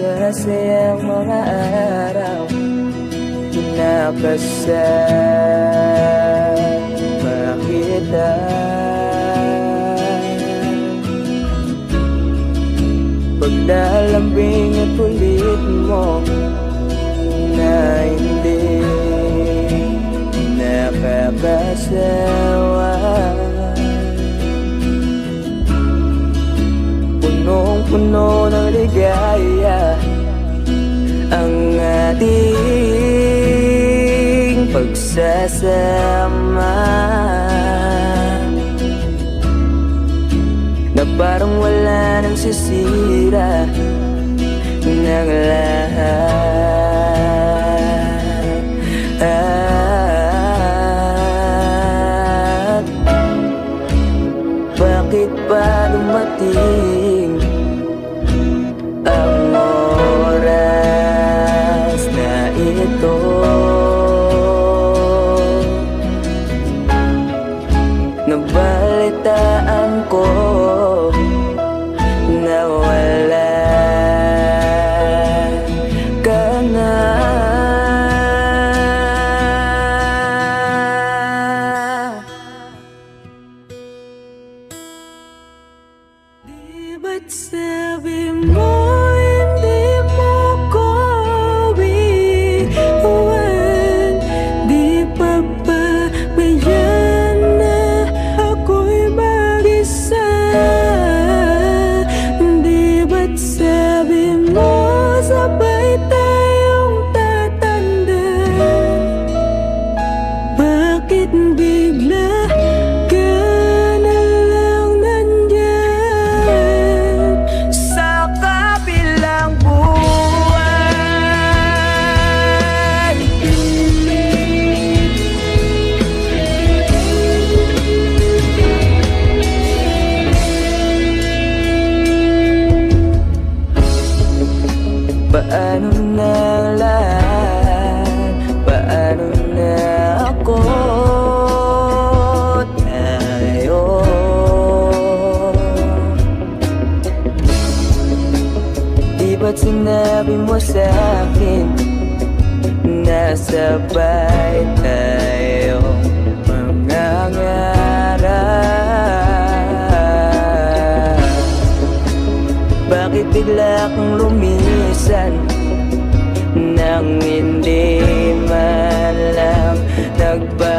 masasayang mga araw nakasama kita. Paglalambing at ulit mo na hindi nakakasawa. Punong-puno ng ligaya ang ating pagsasama, na parang wala nang sisira ng lahat. Bakit ba dumating ang oras na ito? Nabalitaan ko na wala ka na. Di ba't sabi mo hindi mo ko iwan? Di pa ba bayan na ako'y mag-isa? Di ba't sabi mo sabay tayong tatanda? Bakit bigla ka na lang nandyan sa kabilang buwan? Paano na lahat? Paano na ako? Tayo di ba't sinabi mo sa'kin na sabay tayo mangangarap? Bakit bigla kang lumisan nang hindi man lang nagbago?